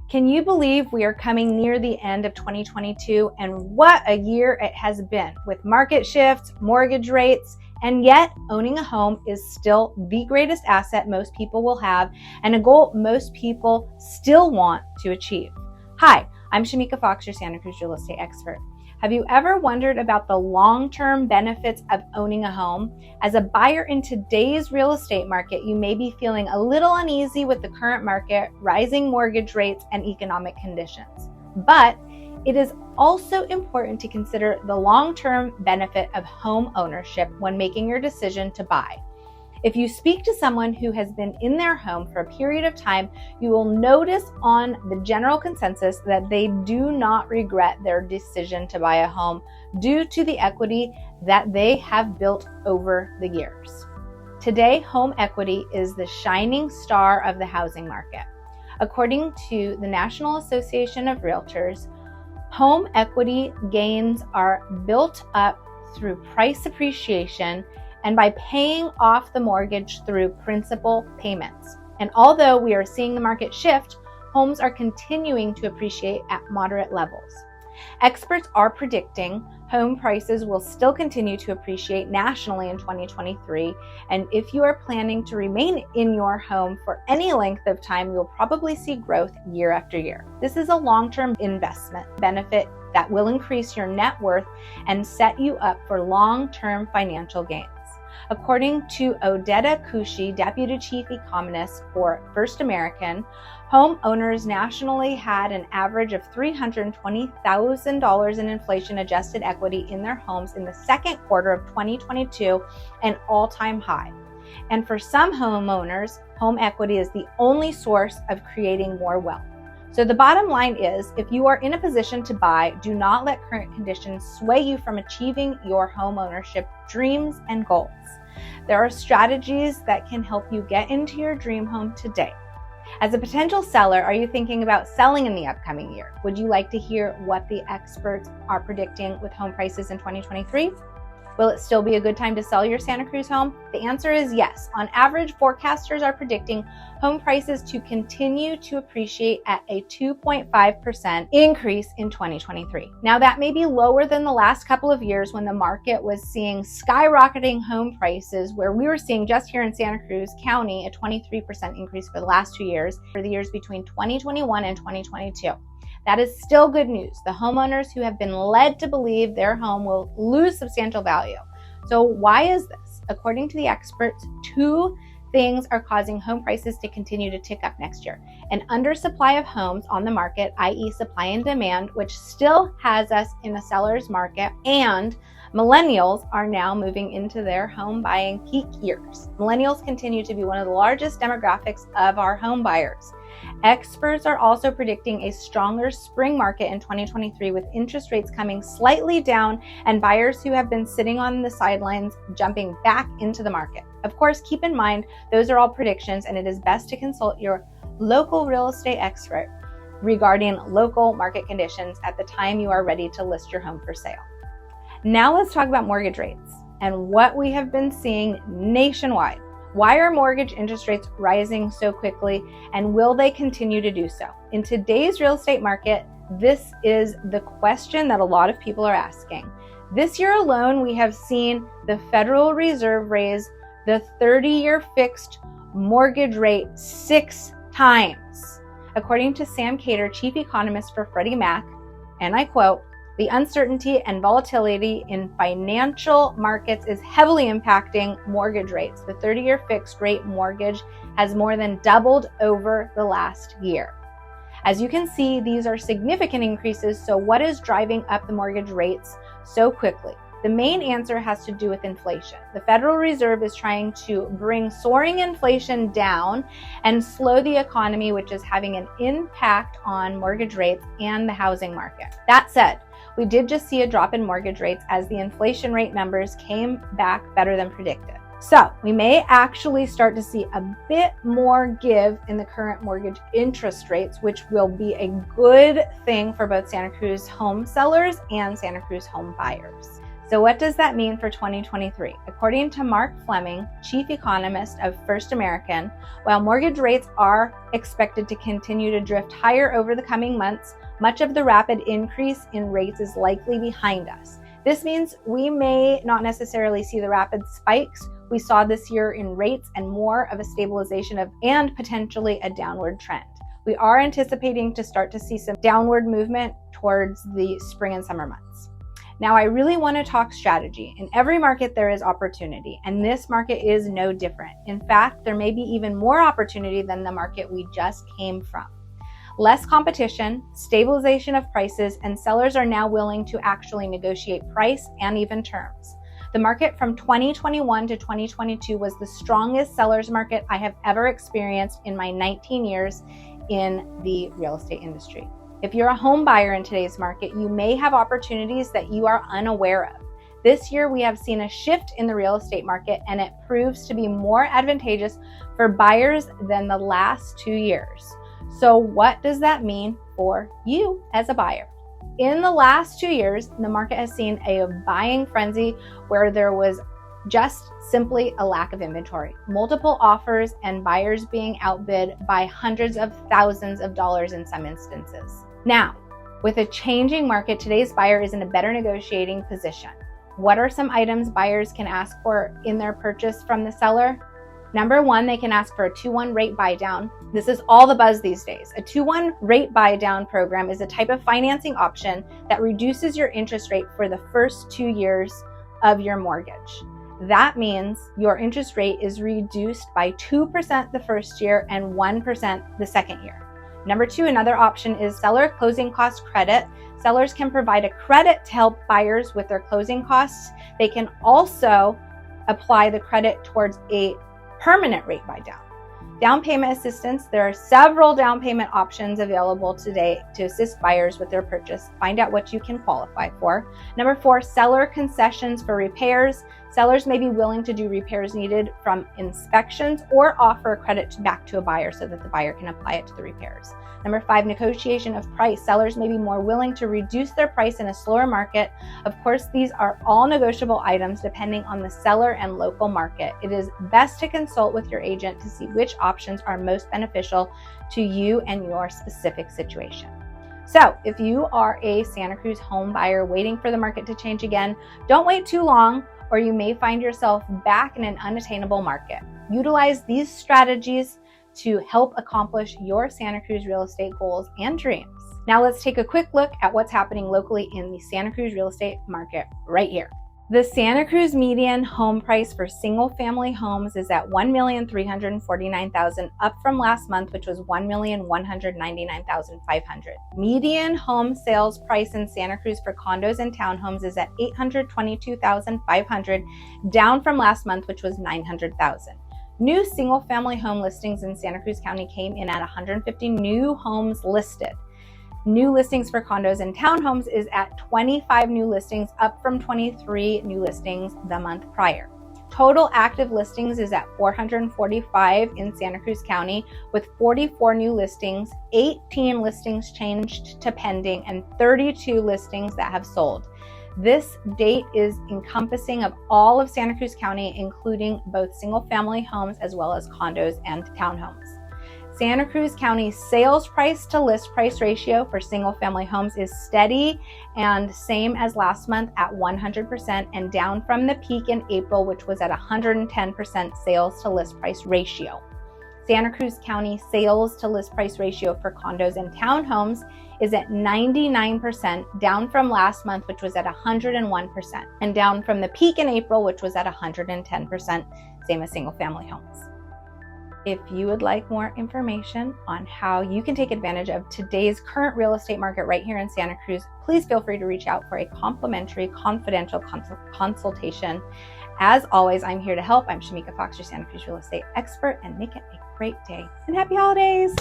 Can you believe we are coming near the end of 2022 and what a year it has been with market shifts, mortgage rates, and yet owning a home is still the greatest asset most people will have and a goal most people still want to achieve. Hi, I'm Shamika Fox, your Santa Cruz real estate expert. Have you ever wondered about the long-term benefits of owning a home? As a buyer in today's real estate market, you may be feeling a little uneasy with the current market, rising mortgage rates, and economic conditions. But it is also important to consider the long-term benefit of home ownership when making your decision to buy. If you speak to someone who has been in their home for a period of time, you will notice on the general consensus that they do not regret their decision to buy a home due to the equity that they have built over the years. Today, home equity is the shining star of the housing market. According to the National Association of Realtors, home equity gains are built up through price appreciation and by paying off the mortgage through principal payments. And although we are seeing the market shift, homes are continuing to appreciate at moderate levels. Experts are predicting home prices will still continue to appreciate nationally in 2023. And if you are planning to remain in your home for any length of time, you'll probably see growth year after year. This is a long-term investment benefit that will increase your net worth and set you up for long-term financial gains. According to Odetta Kushi, Deputy Chief Economist for First American, homeowners nationally had an average of $320,000 in inflation-adjusted equity in their homes in the second quarter of 2022, an all-time high. And for some homeowners, home equity is the only source of creating more wealth. So the bottom line is, if you are in a position to buy, do not let current conditions sway you from achieving your home ownership dreams and goals. There are strategies that can help you get into your dream home today. As a potential seller, are you thinking about selling in the upcoming year? Would you like to hear what the experts are predicting with home prices in 2023? Will it still be a good time to sell your Santa Cruz home? The answer is yes. On average, forecasters are predicting home prices to continue to appreciate at a 2.5% increase in 2023. Now, that may be lower than the last couple of years when the market was seeing skyrocketing home prices, where we were seeing just here in Santa Cruz County a 23% increase for the last 2 years, for the years between 2021 and 2022. That is still good news. The homeowners who have been led to believe their home will lose substantial value. So why is this? According to the experts, two things are causing home prices to continue to tick up next year. An undersupply of homes on the market, i.e. supply and demand, which still has us in a seller's market, and millennials are now moving into their home buying peak years. Millennials continue to be one of the largest demographics of our home buyers. Experts are also predicting a stronger spring market in 2023, with interest rates coming slightly down and buyers who have been sitting on the sidelines jumping back into the market. Of course, keep in mind, those are all predictions, and it is best to consult your local real estate expert regarding local market conditions at the time you are ready to list your home for sale. Now let's talk about mortgage rates and what we have been seeing nationwide. Why are mortgage interest rates rising so quickly, and will they continue to do so? In today's real estate market, this is the question that a lot of people are asking. This year alone, we have seen the Federal Reserve raise the 30-year fixed mortgage rate 6 times. According to Sam Cater, chief economist for Freddie Mac, and I quote, "The uncertainty and volatility in financial markets is heavily impacting mortgage rates. The 30-year fixed rate mortgage has more than doubled over the last year." As you can see, these are significant increases. So what is driving up the mortgage rates so quickly? The main answer has to do with inflation. The Federal Reserve is trying to bring soaring inflation down and slow the economy, which is having an impact on mortgage rates and the housing market. That said, we did just see a drop in mortgage rates as the inflation rate numbers came back better than predicted. So we may actually start to see a bit more give in the current mortgage interest rates, which will be a good thing for both Santa Cruz home sellers and Santa Cruz home buyers. So what does that mean for 2023? According to Mark Fleming, chief economist of First American, while mortgage rates are expected to continue to drift higher over the coming months, much of the rapid increase in rates is likely behind us. This means we may not necessarily see the rapid spikes we saw this year in rates and more of a stabilization and potentially a downward trend. We are anticipating to start to see some downward movement towards the spring and summer months. Now, I really want to talk strategy. In every market, there is opportunity, and this market is no different. In fact, there may be even more opportunity than the market we just came from. Less competition, stabilization of prices, and sellers are now willing to actually negotiate price and even terms. The market from 2021 to 2022 was the strongest sellers market I have ever experienced in my 19 years in the real estate industry. If you're a home buyer in today's market, you may have opportunities that you are unaware of. This year, we have seen a shift in the real estate market, and it proves to be more advantageous for buyers than the last 2 years. So what does that mean for you as a buyer? In the last 2 years, the market has seen a buying frenzy where there was just simply a lack of inventory, multiple offers, and buyers being outbid by hundreds of thousands of dollars in some instances. Now, with a changing market, today's buyer is in a better negotiating position. What are some items buyers can ask for in their purchase from the seller? Number one, they can ask for a 2-1 rate buy down. This is all the buzz these days. A 2-1 rate buy down program is a type of financing option that reduces your interest rate for the first 2 years of your mortgage. That means your interest rate is reduced by 2% the first year and 1% the second year. Number two, another option is seller closing cost credit. Sellers can provide a credit to help buyers with their closing costs. They can also apply the credit towards a permanent rate buy down. Down payment assistance. There are several down payment options available today to assist buyers with their purchase. Find out what you can qualify for. Number four, seller concessions for repairs. Sellers may be willing to do repairs needed from inspections or offer a credit back to a buyer so that the buyer can apply it to the repairs. Number five, negotiation of price. Sellers may be more willing to reduce their price in a slower market. Of course, these are all negotiable items depending on the seller and local market. It is best to consult with your agent to see which options are most beneficial to you and your specific situation. So if you are a Santa Cruz home buyer waiting for the market to change again, don't wait too long, or you may find yourself back in an unattainable market. Utilize these strategies to help accomplish your Santa Cruz real estate goals and dreams. Now let's take a quick look at what's happening locally in the Santa Cruz real estate market right here. The Santa Cruz median home price for single-family homes is at $1,349,000, up from last month, which was $1,199,500. Median home sales price in Santa Cruz for condos and townhomes is at $822,500, down from last month, which was $900,000. New single-family home listings in Santa Cruz County came in at 150 new homes listed. New listings for condos and townhomes is at 25 new listings, up from 23 new listings the month prior. Total active listings is at 445 in Santa Cruz County, with 44 new listings, 18 listings changed to pending, and 32 listings that have sold. This date is encompassing of all of Santa Cruz County, including both single-family homes as well as condos and townhomes. Santa Cruz County's sales price to list price ratio for single-family homes is steady and same as last month at 100%, and down from the peak in April, which was at 110% sales to list price ratio. Santa Cruz County sales to list price ratio for condos and townhomes is at 99%, down from last month, which was at 101%, and down from the peak in April, which was at 110%, same as single-family homes. If you would like more information on how you can take advantage of today's current real estate market right here in Santa Cruz, please feel free to reach out for a complimentary, confidential consultation. As always, I'm here to help. I'm Shamika Fox, your Santa Cruz real estate expert, and make it a great day. And happy holidays!